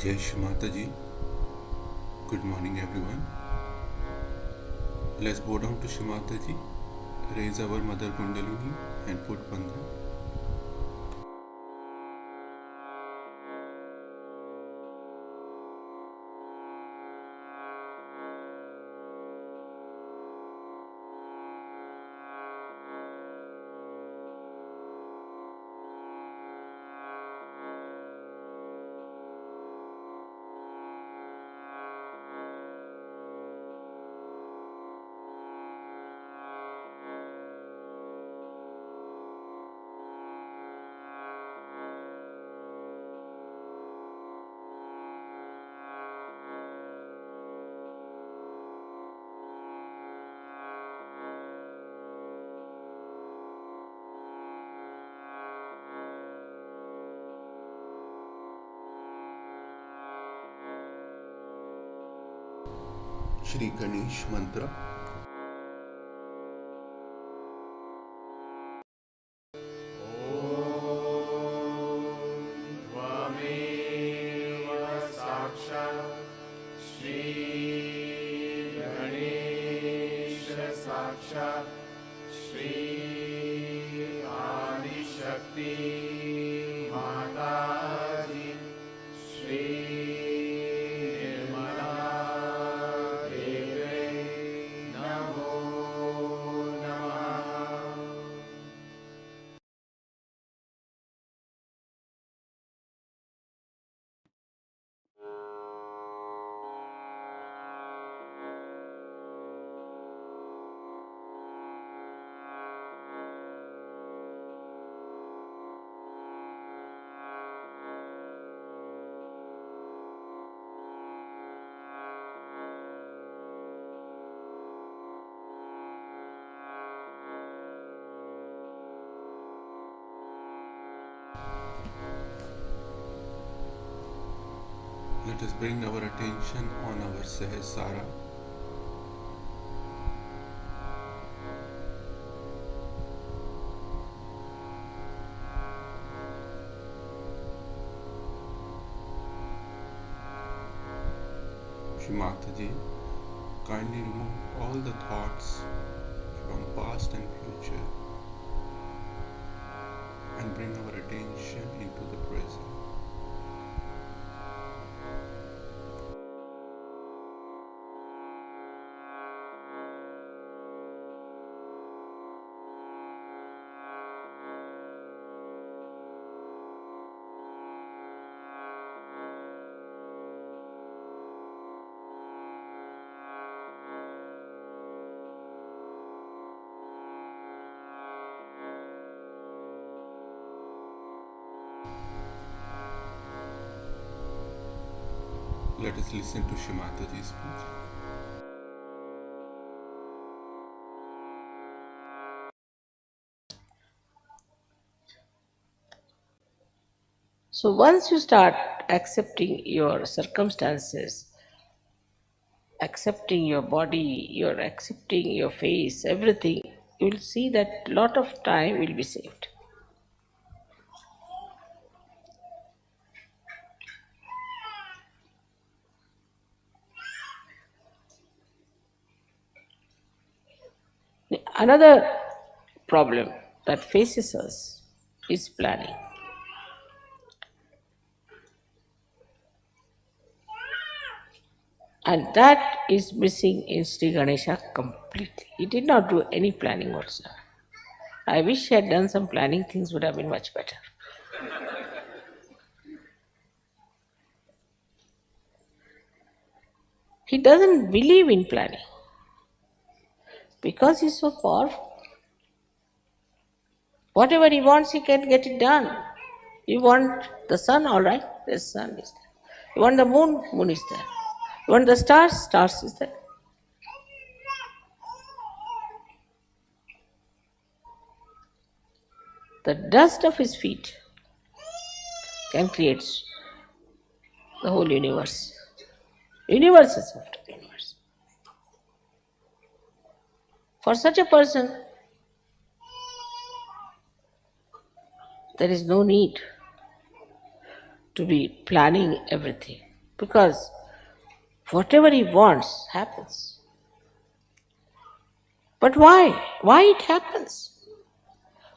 Jai Shri Mataji. Good morning, everyone. Let's bow down to Shri Mataji, raise our Mother Kundalini, and put Bandhan. Shri Ganesh Mantra. Let us bring our attention on our Sahasrara. Shri Mataji, kindly remove all the thoughts from past and future and bring our attention into the present. Let us listen to Shri Mataji's speech. So once you start accepting your circumstances, accepting your body, you're accepting your face, everything, you will see that lot of time will be saved. Another problem that faces us is planning. And that is missing in Sri Ganesha completely. He did not do any planning whatsoever. I wish he had done some planning, things would have been much better. He doesn't believe in planning because he's so powerful. Whatever he wants, he can get it done. You want the sun, all right, the sun is there. You want the moon, moon is there. You want the stars, stars is there. The dust of his feet can create the whole universe. Universe is after universe. For such a person, there is no need to be planning everything because whatever he wants happens. But why? Why it happens?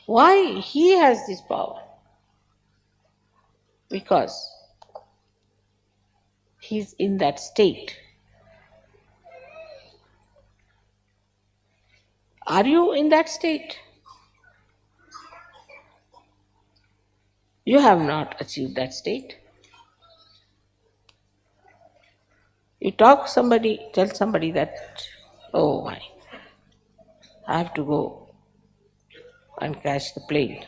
Why he has this power? Because he's in that state. Are you in that state? You have not achieved that state. You tell somebody that, oh my, I have to go and catch the plane.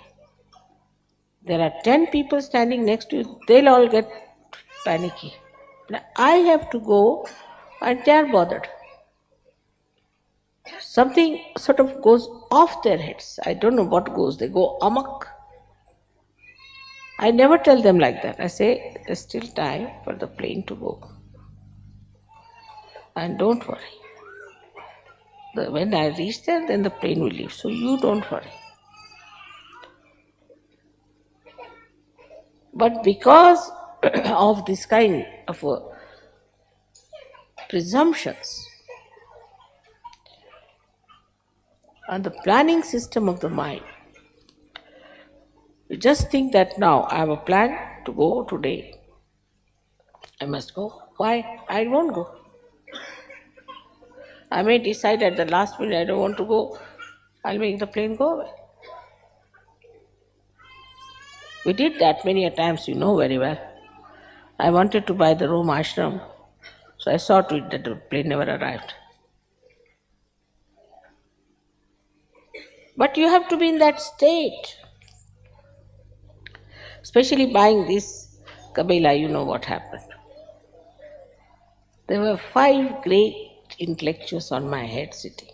There are 10 people standing next to you, they'll all get panicky. Now, I have to go and they are bothered. Something sort of goes off their heads. I don't know what goes, they go amok. I never tell them like that. I say, there's still time for the plane to go. And don't worry. When I reach there, then the plane will leave. So you don't worry. But because of this kind of presumptions and the planning system of the mind, you just think that now I have a plan to go today. I must go. Why? I won't go. I may decide at the last minute I don't want to go. I'll make the plane go away. We did that many a times, you know very well. I wanted to buy the Rome ashram, so I saw to it that the plane never arrived. But you have to be in that state. Especially buying this Kabila, you know what happened. There were 5 great intellectuals on my head sitting.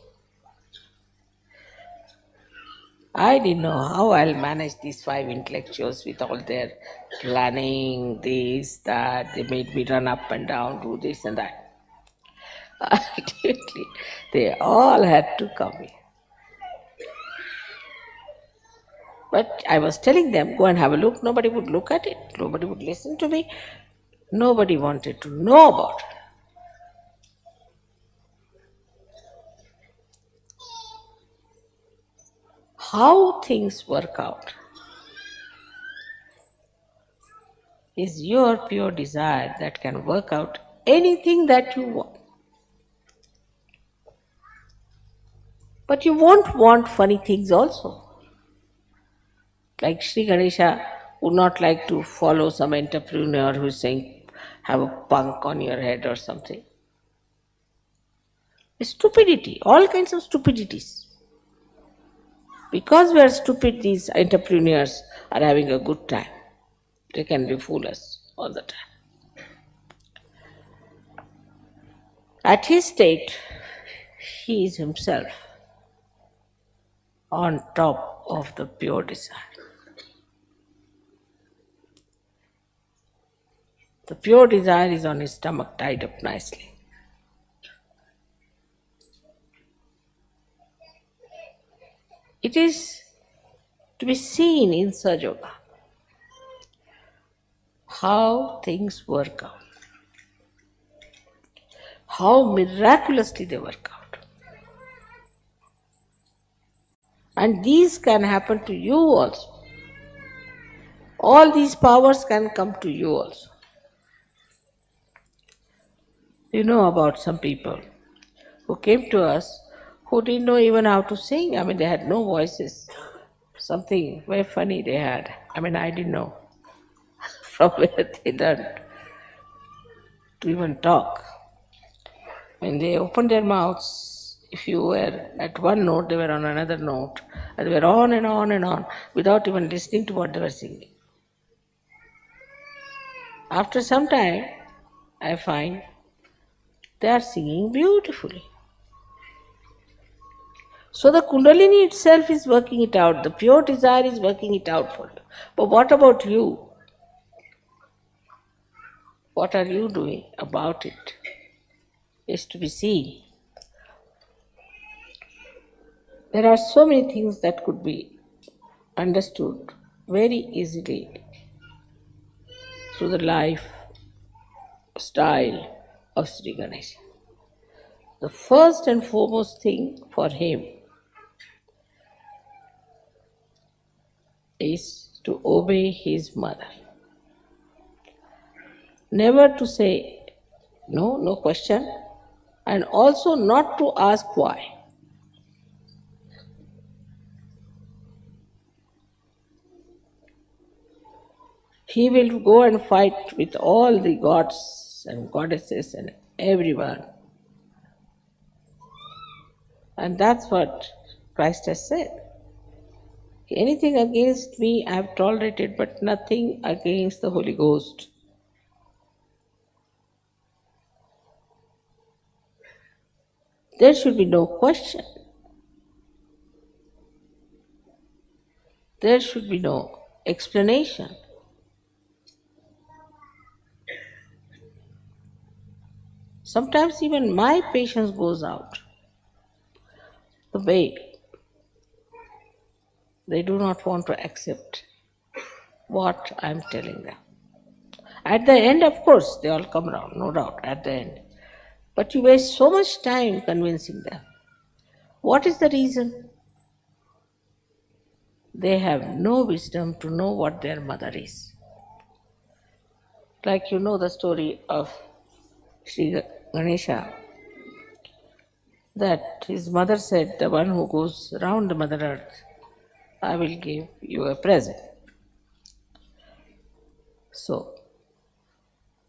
I didn't know how I'll manage these five intellectuals with all their planning, this, that. They made me run up and down, do this and that. Ultimately, they all had to come in. But I was telling them, go and have a look. Nobody would look at it. Nobody would listen to me. Nobody wanted to know about it. How things work out is your pure desire that can work out anything that you want. But you won't want funny things also. Like Sri Ganesha would not like to follow some entrepreneur who's saying, have a punk on your head or something. Stupidity, all kinds of stupidities. Because we are stupid, these entrepreneurs are having a good time. They can fool us all the time. At his state, he is himself on top of the pure desire. The pure desire is on his stomach, tied up nicely. It is to be seen in Sajoga how things work out, how miraculously they work out. And these can happen to you also. All these powers can come to you also. You know about some people who came to us who didn't know even how to sing. I mean, they had no voices. Something very funny they had. I mean, I didn't know from where they learned to even talk. When they opened their mouths, if you were at one note, they were on another note, and they were on and on and on without even listening to what they were singing. After some time, I find they are singing beautifully. So the Kundalini itself is working it out. The pure desire is working it out for you. But what about you? What are you doing about it? Is to be seen. There are so many things that could be understood very easily through the life style of Sri Ganesha. The first and foremost thing for him is to obey his mother. Never to say no, no question, and also not to ask why. He will go and fight with all the gods and goddesses and everyone. And that's what Christ has said. Anything against me I have tolerated, but nothing against the Holy Ghost. There should be no question. There should be no explanation. Sometimes even my patience goes out. The way they do not want to accept what I am telling them. At the end, of course, they all come around, no doubt, at the end. But you waste so much time convincing them. What is the reason? They have no wisdom to know what their mother is. Like you know the story of Sri Ganesha, that his mother said, the one who goes round the Mother Earth, I will give you a present. So,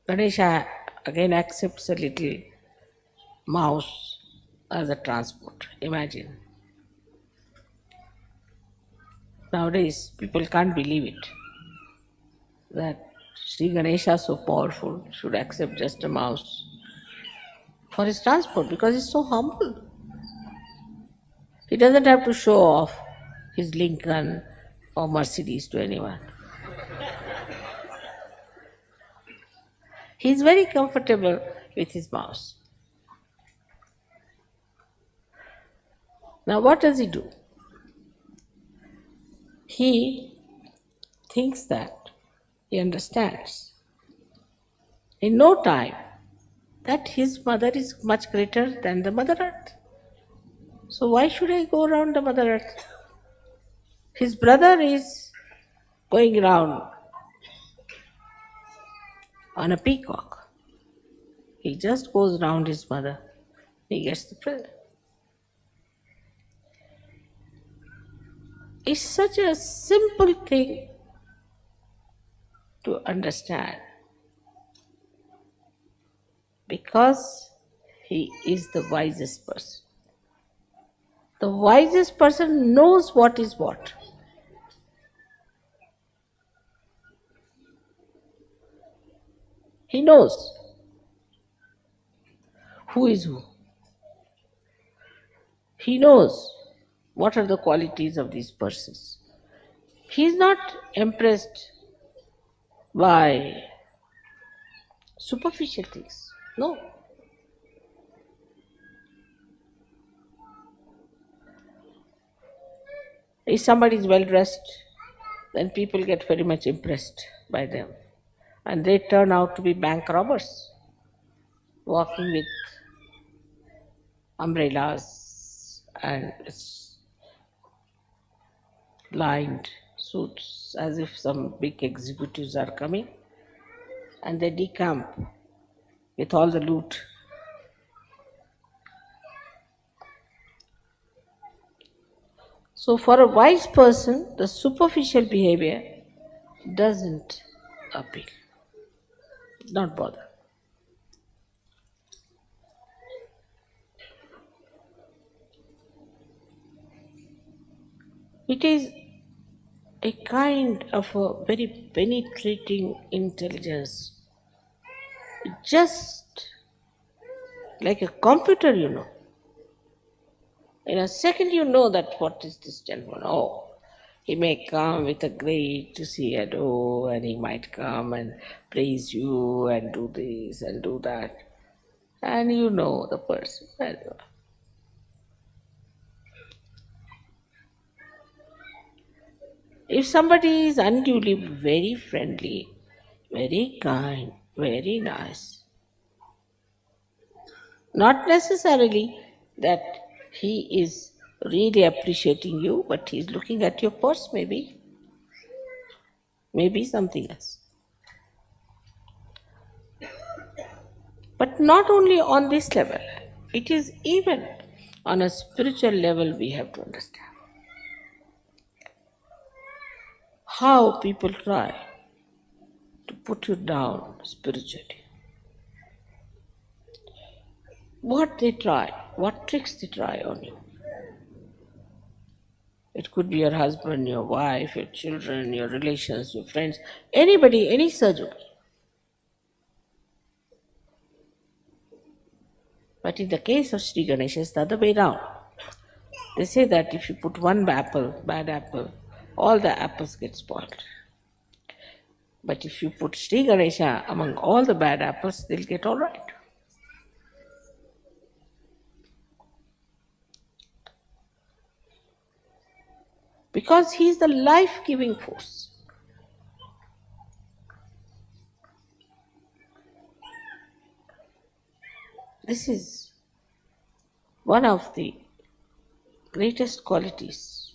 Ganesha again accepts a little mouse as a transport. Imagine. Nowadays, people can't believe it, that Sri Ganesha, so powerful, should accept just a mouse for his transport because he's so humble. He doesn't have to show off his Lincoln or Mercedes to anyone. He is very comfortable with his mouse. Now, what does he do? He thinks that he understands in no time that his mother is much greater than the Mother Earth. So, why should I go around the Mother Earth? His brother is going around on a peacock. He just goes round his mother. He gets the present. It's such a simple thing to understand because he is the wisest person. The wisest person knows what is what. He knows who is who. He knows what are the qualities of these persons. He is not impressed by superficial things. No. If somebody is well dressed, then people get very much impressed by them. And they turn out to be bank robbers, walking with umbrellas and lined suits as if some big executives are coming, and they decamp with all the loot. So, for a wise person, the superficial behavior doesn't appeal, not bother. It is a kind of a very penetrating intelligence, just like a computer, you know. In a second, you know that what is this gentleman. Oh, he may come with a great to see and oh, and he might come and praise you and do this and do that. And you know the person very well. If somebody is unduly very friendly, very kind, very nice, not necessarily that he is really appreciating you, but he is looking at your purse, maybe something else. But not only on this level, it is even on a spiritual level we have to understand how people try to put you down spiritually. What they try, what tricks they try on you. It could be your husband, your wife, your children, your relations, your friends, anybody, any surgery. But in the case of Sri Ganesha, it's the other way round. They say that if you put one apple, bad apple, all the apples get spoiled. But if you put Sri Ganesha among all the bad apples, they'll get all right. Because he is the life-giving force. This is one of the greatest qualities,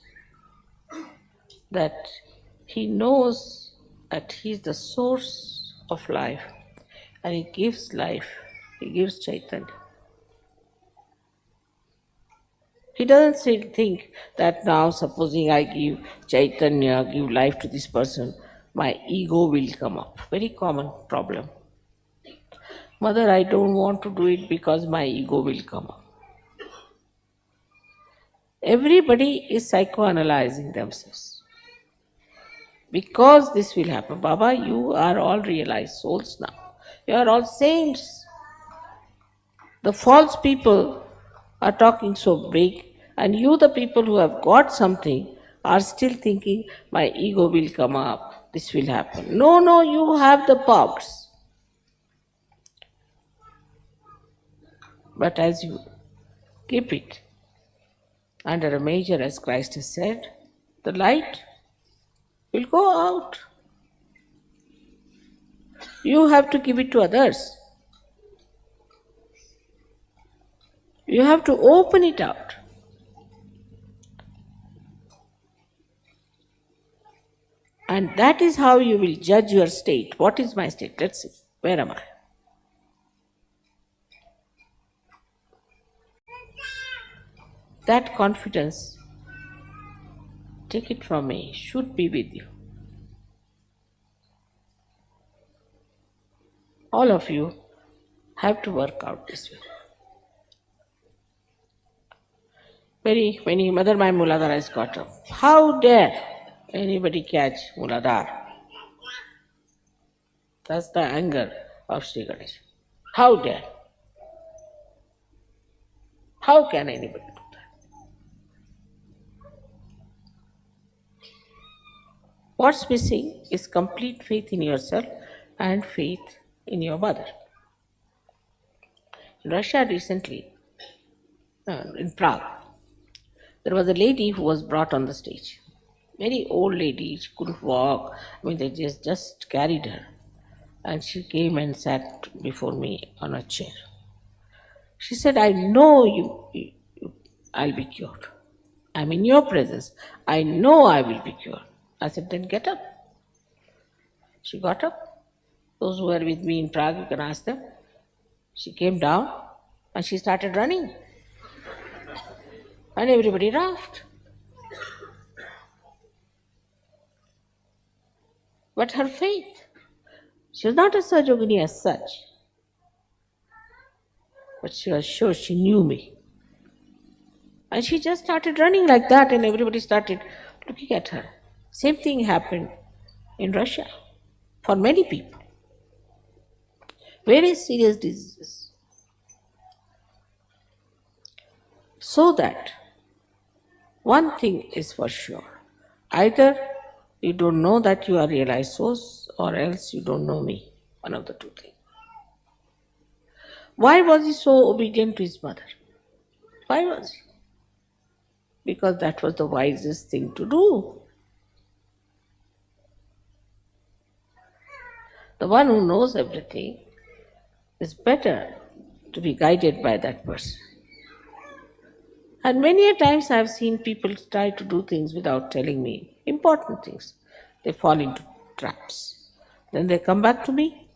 that he knows that he is the source of life and he gives life, he gives Chaitanya. He doesn't think that now supposing I give Chaitanya, give life to this person, my ego will come up. Very common problem. Mother, I don't want to do it because my ego will come up. Everybody is psychoanalyzing themselves. Because this will happen. Baba, you are all realized souls now. You are all saints. The false people are talking so big, and you, the people who have got something, are still thinking my ego will come up, this will happen. No, no, you have the powers. But as you keep it under a measure, as Christ has said, the light will go out. You have to give it to others. You have to open it out. And that is how you will judge your state. What is my state? Let's see. Where am I? That confidence, take it from me, should be with you. All of you have to work out this way. Many Mother my Muladhara has got up. How dare anybody catch Muladhara? That's the anger of Sri Ganesh. How dare? How can anybody do that? What's missing is complete faith in yourself and faith in your mother. In Russia recently, in Prague, there was a lady who was brought on the stage. Very old lady, she couldn't walk. I mean, they just carried her. And she came and sat before me on a chair. She said, I know I'll be cured. I'm in your presence. I know I will be cured. I said, then get up. She got up. Those who were with me in Prague, you can ask them. She came down and she started running. And everybody laughed. But her faith, she was not a Sahajogini as such, but she was sure she knew me. And she just started running like that, and everybody started looking at her. Same thing happened in Russia for many people. Very serious diseases. So that one thing is for sure. Either you don't know that you are realized souls, or else you don't know me. One of the two things. Why was he so obedient to his mother? Why was he? Because that was the wisest thing to do. The one who knows everything is better to be guided by that person. And many a times I have seen people try to do things without telling me, important things. They fall into traps. Then they come back to me.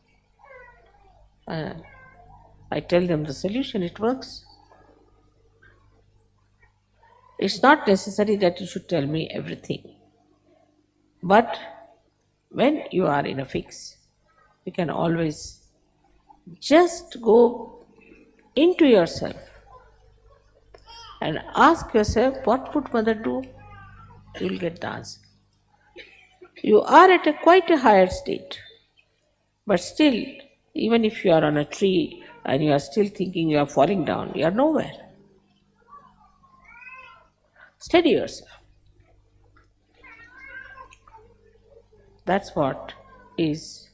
I tell them the solution, it works. It's not necessary that you should tell me everything. But when you are in a fix, you can always just go into yourself and ask yourself, what would mother do? You will get the answer. You are at quite a higher state. But still, even if you are on a tree and you are still thinking you are falling down, you are nowhere. Steady yourself. That's what is,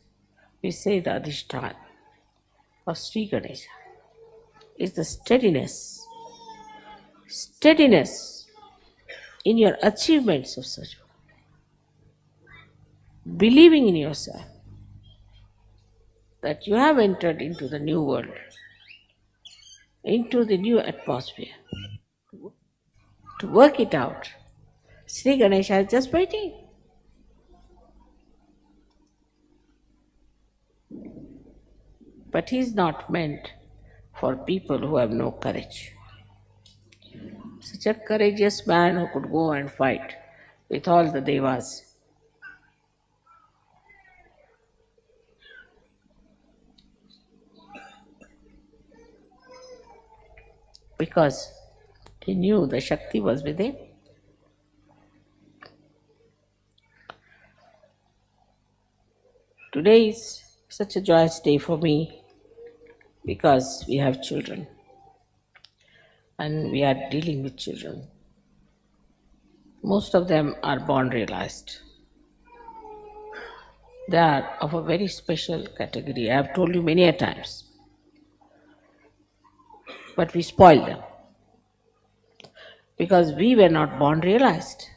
we say, the Adhishtan of Sri Ganesha. Is the steadiness. Steadiness in your achievements of such. Believing in yourself that you have entered into the new world, into the new atmosphere. To work it out, Sri Ganesha is just waiting. But he is not meant for people who have no courage. Such a courageous man who could go and fight with all the devas. Because he knew the Shakti was with him. Today is such a joyous day for me because we have children and we are dealing with children. Most of them are born realized. They are of a very special category. I have told you many a times. But we spoil them because we were not born realized.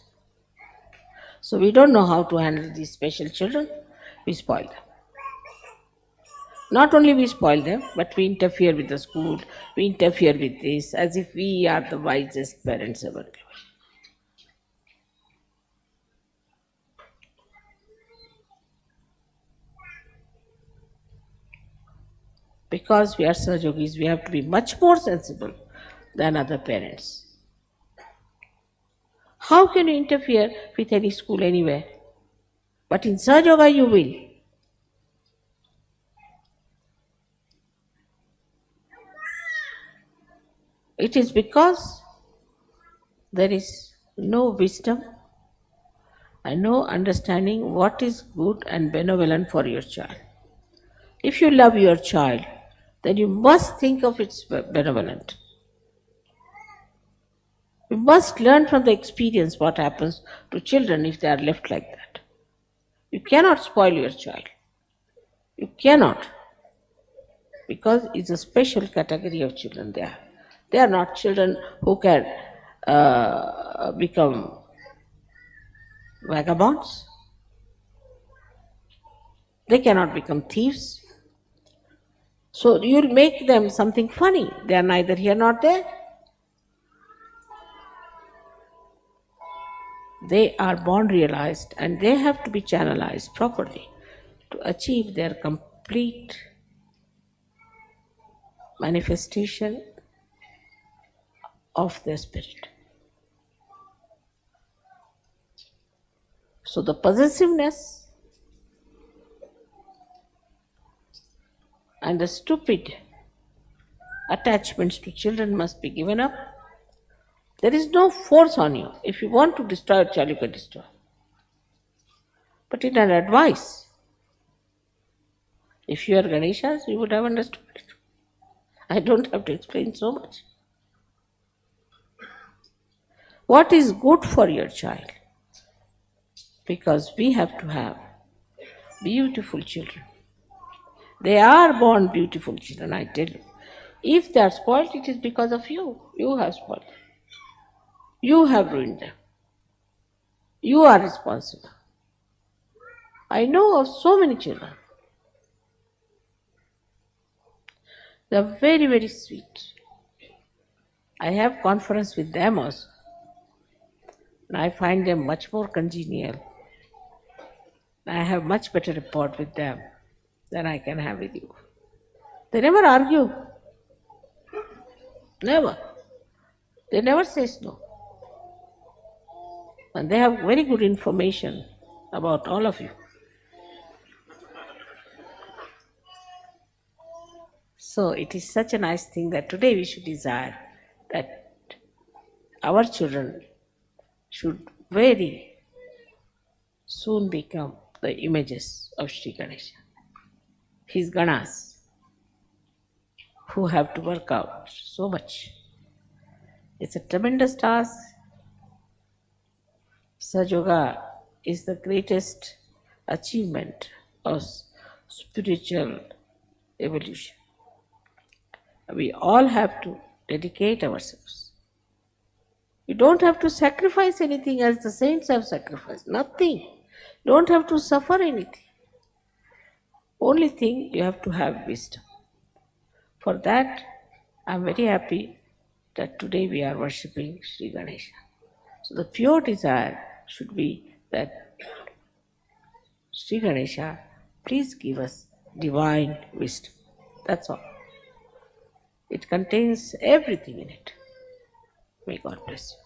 So we don't know how to handle these special children. We spoil them. Not only we spoil them, but we interfere with the school, we interfere with this as if we are the wisest parents ever given. Because we are Sahajogis, we have to be much more sensible than other parents. How can you interfere with any school anywhere? But in Sahajoga you will. It is because there is no wisdom and no understanding what is good and benevolent for your child. If you love your child, then you must think of its benevolent. You must learn from the experience what happens to children if they are left like that. You cannot spoil your child. You cannot. Because it's a special category of children they are. They are not children who can become vagabonds. They cannot become thieves. So you'll make them something funny. They are neither here nor there. They are born realized and they have to be channelized properly to achieve their complete manifestation of their spirit. So the possessiveness and the stupid attachments to children must be given up. There is no force on you. If you want to destroy a child, you can destroy. But in an advice, if you are Ganeshas, you would have understood it. I don't have to explain so much. What is good for your child? Because we have to have beautiful children. They are born beautiful children, I tell you. If they are spoiled, it is because of you. You have spoiled them. You have ruined them. You are responsible. I know of so many children. They are very, very sweet. I have conference with them also. And I find them much more congenial. I have much better rapport with them than I can have with you. They never argue. Never. They never say no. And they have very good information about all of you. So it is such a nice thing that today we should desire that our children should very soon become the images of Sri Ganesha, his Ganas, who have to work out so much. It's a tremendous task. Sahajoga is the greatest achievement of spiritual evolution. We all have to dedicate ourselves. You don't have to sacrifice anything as the saints have sacrificed. Nothing. Don't have to suffer anything. Only thing you have to have wisdom. For that, I am very happy that today we are worshipping Sri Ganesha. So the pure desire should be that Sri Ganesha, please give us divine wisdom. That's all. It contains everything in it. May God bless you.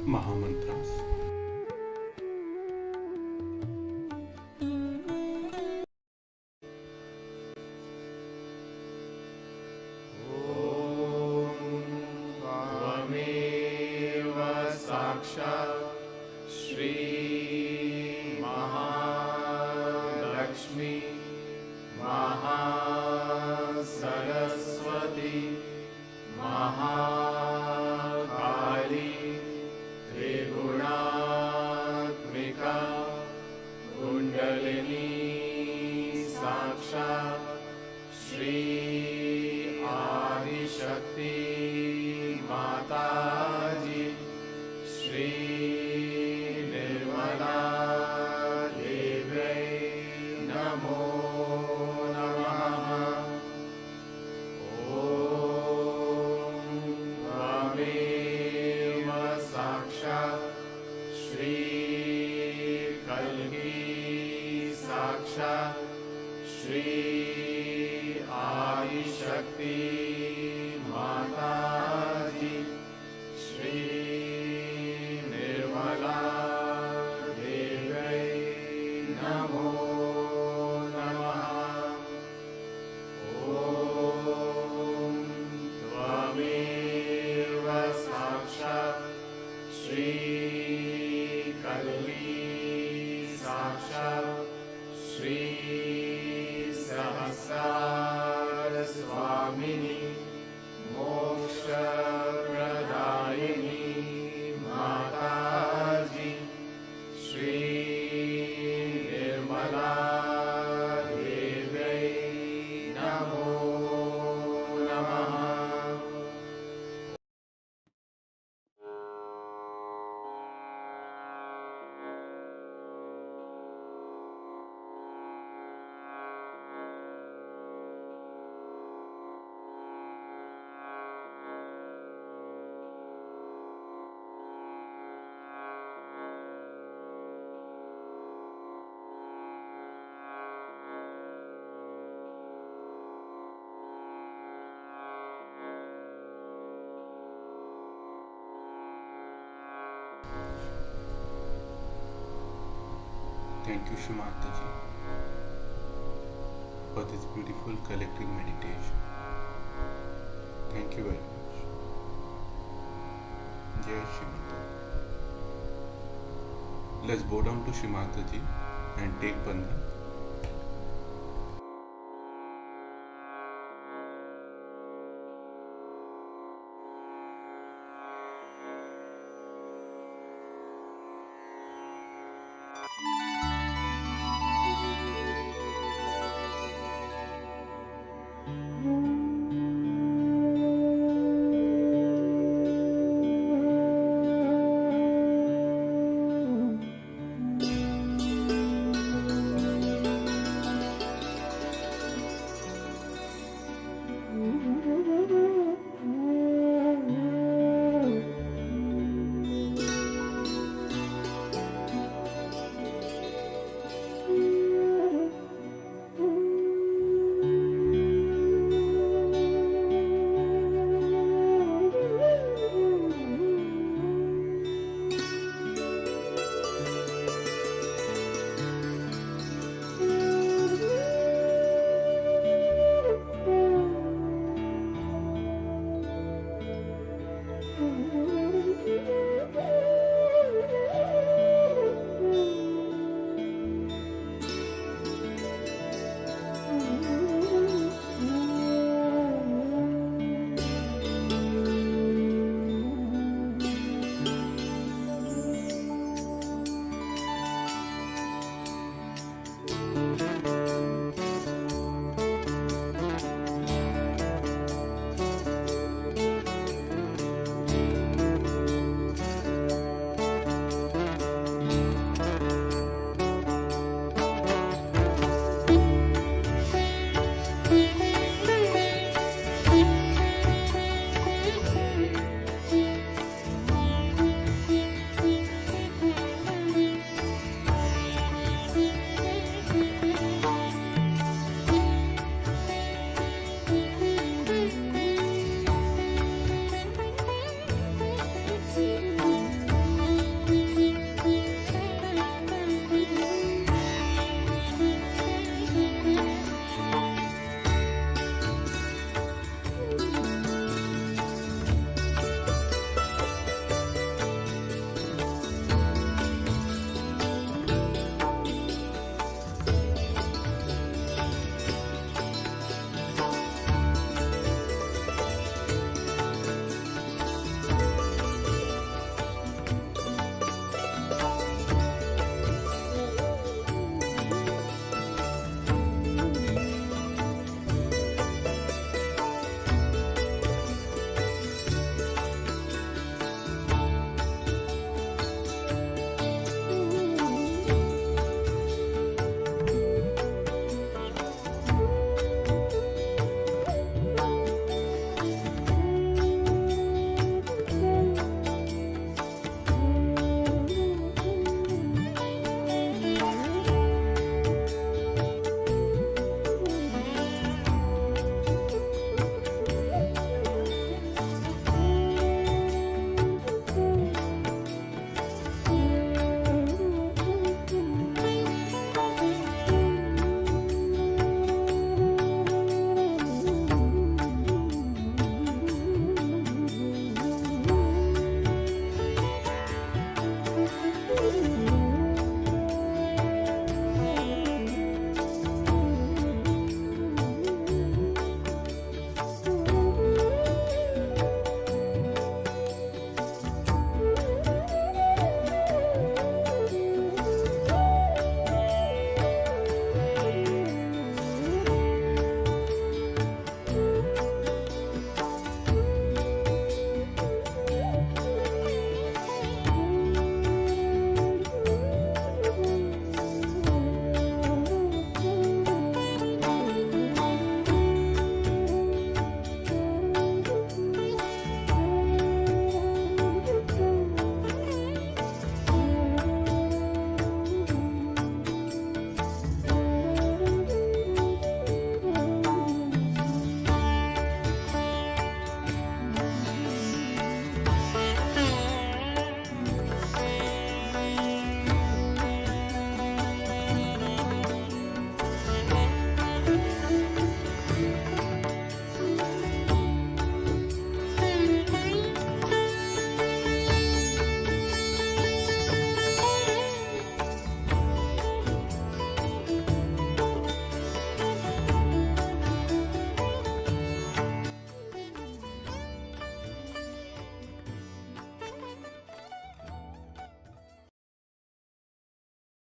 Mahamantras. त्वमेव साक्षात् श्री महालक्ष्मी महासरस्वती महाकाली त्रिगुणात्मिका कुण्डलिनी साक्षात् श्री आदिशक्ति माताजी श्री निर्मला देव्यै नमो नमः। ॐ त्वमेव साक्षात् श्री कल्की साक्षात् श्री आदिशक्ति माताजी श्री निर्मला देव्यै नमो नमः। ॐ त्वमेव Thank you, Shimataji, for this beautiful collective meditation. Thank you very much. Jai Shimata. Let's bow down to Shimataji and take Bandhan.